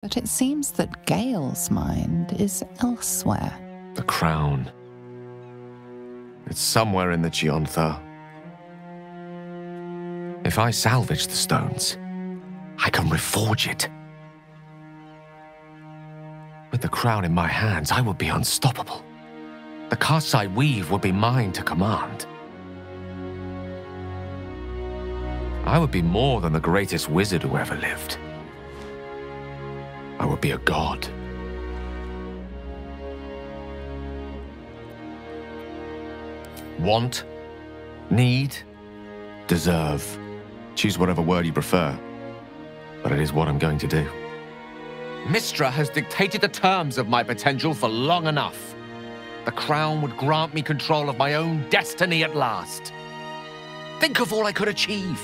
But it seems that Gale's mind is elsewhere. The crown. It's somewhere in the Giontha. If I salvage the stones, I can reforge it. With the crown in my hands, I would be unstoppable. The castes I weave would be mine to command. I would be more than the greatest wizard who ever lived. I would be a god. Want, need, deserve. Choose whatever word you prefer. But it is what I'm going to do. Mystra has dictated the terms of my potential for long enough. The crown would grant me control of my own destiny at last. Think of all I could achieve.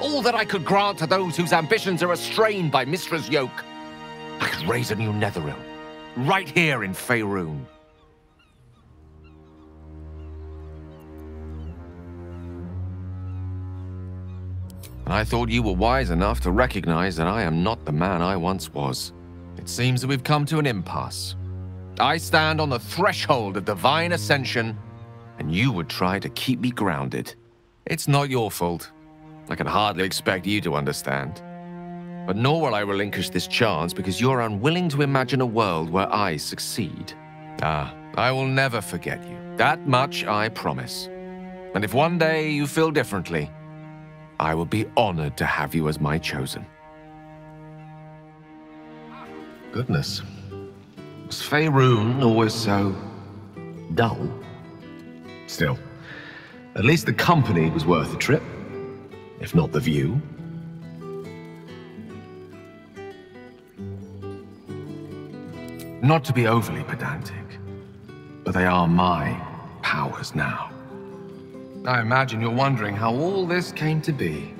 All that I could grant to those whose ambitions are restrained by Mystra's yoke. I could raise a new Netherrealm, right here in Faerun. I thought you were wise enough to recognize that I am not the man I once was. It seems that we've come to an impasse. I stand on the threshold of divine ascension, and you would try to keep me grounded. It's not your fault. I can hardly expect you to understand. But nor will I relinquish this chance because you're unwilling to imagine a world where I succeed. I will never forget you. That much I promise. And if one day you feel differently, I will be honored to have you as my chosen. Goodness. Was Faerun always so dull? Still, at least the company was worth the trip, if not the view. Not to be overly pedantic, but they are my powers now. I imagine you're wondering how all this came to be.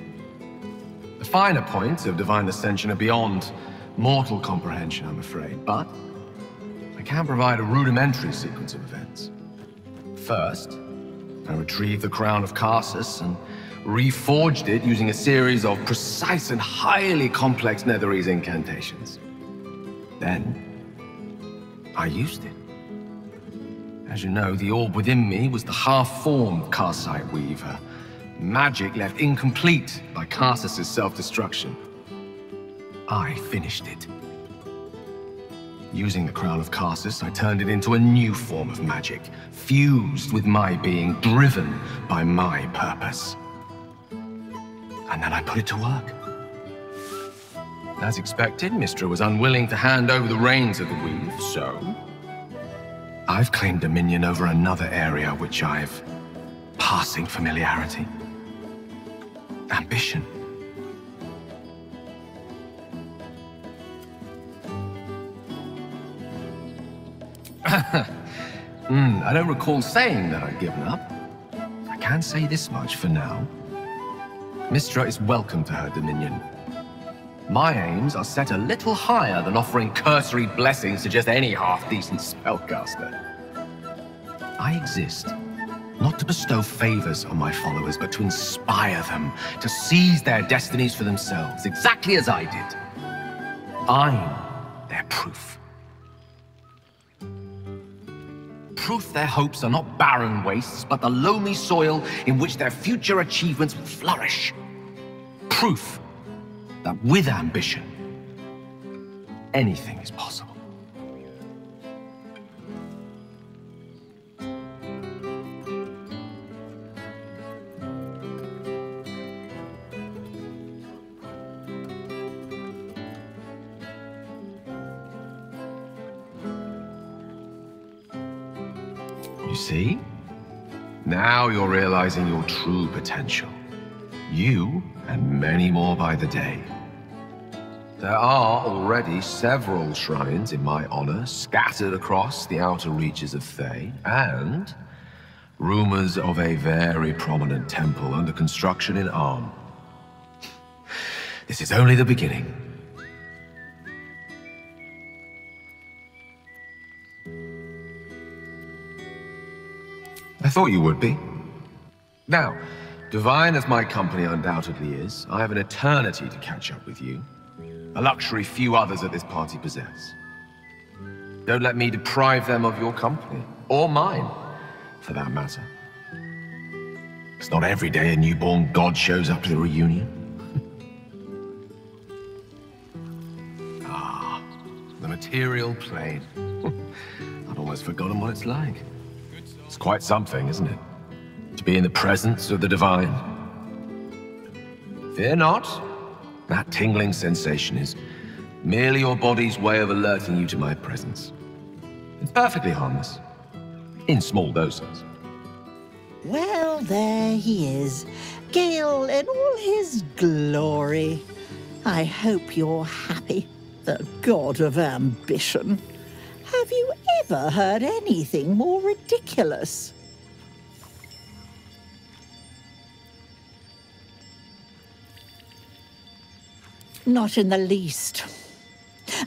The finer points of divine ascension are beyond mortal comprehension, I'm afraid, but I can provide a rudimentary sequence of events. First, I retrieved the crown of Karsus and reforged it using a series of precise and highly complex Netherese incantations. Then, I used it. As you know, the orb within me was the half-formed Karsite Weaver. Magic left incomplete by Karsus' self-destruction. I finished it. Using the crown of Karsus, I turned it into a new form of magic, fused with my being, driven by my purpose. And then I put it to work. As expected, Mystra was unwilling to hand over the reins of the weave, so I've claimed dominion over another area which I've passing familiarity. Ambition. I don't recall saying that I'd given up. I can say this much for now. Mystra is welcome to her dominion. My aims are set a little higher than offering cursory blessings to just any half-decent spellcaster. I exist, not to bestow favors on my followers, but to inspire them to seize their destinies for themselves, exactly as I did. I'm their proof. Proof their hopes are not barren wastes, but the loamy soil in which their future achievements will flourish. Proof that with ambition, anything is possible. You see? Now you're realizing your true potential. You and many more by the day. There are already several shrines in my honor scattered across the outer reaches of Thay, and rumors of a very prominent temple under construction in Arm. This is only the beginning. I thought you would be. Now, divine as my company undoubtedly is, I have an eternity to catch up with you. a luxury few others at this party possess. Don't let me deprive them of your company, or mine, for that matter. It's not every day a newborn god shows up to the reunion. Ah, the material plane. I'd almost forgotten what it's like. It's quite something, isn't it? To be in the presence of the divine. Fear not. That tingling sensation is merely your body's way of alerting you to my presence. It's perfectly harmless. In small doses. Well, there he is. Gale in all his glory. I hope you're happy. The god of ambition. Have you ever heard anything more ridiculous? Not in the least.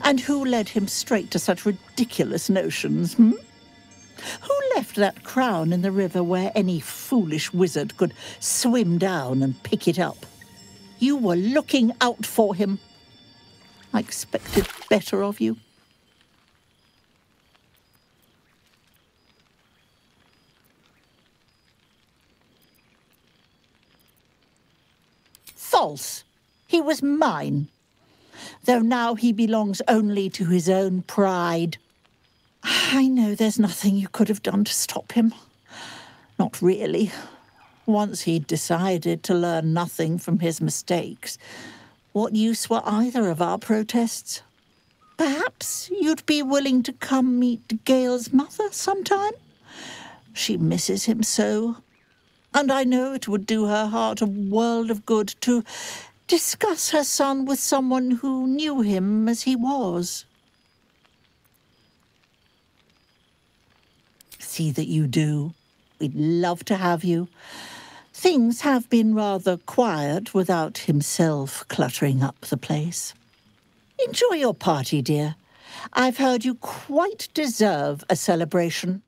And who led him straight to such ridiculous notions, Who left that crown in the river where any foolish wizard could swim down and pick it up? You were looking out for him. I expected better of you. False. He was mine. Though now he belongs only to his own pride. I know there's nothing you could have done to stop him. Not really. Once he'd decided to learn nothing from his mistakes, what use were either of our protests? Perhaps you'd be willing to come meet Gale's mother sometime? She misses him so. And I know it would do her heart a world of good to discuss her son with someone who knew him as he was. See that you do. We'd love to have you. Things have been rather quiet without himself cluttering up the place. Enjoy your party, dear. I've heard you quite deserve a celebration.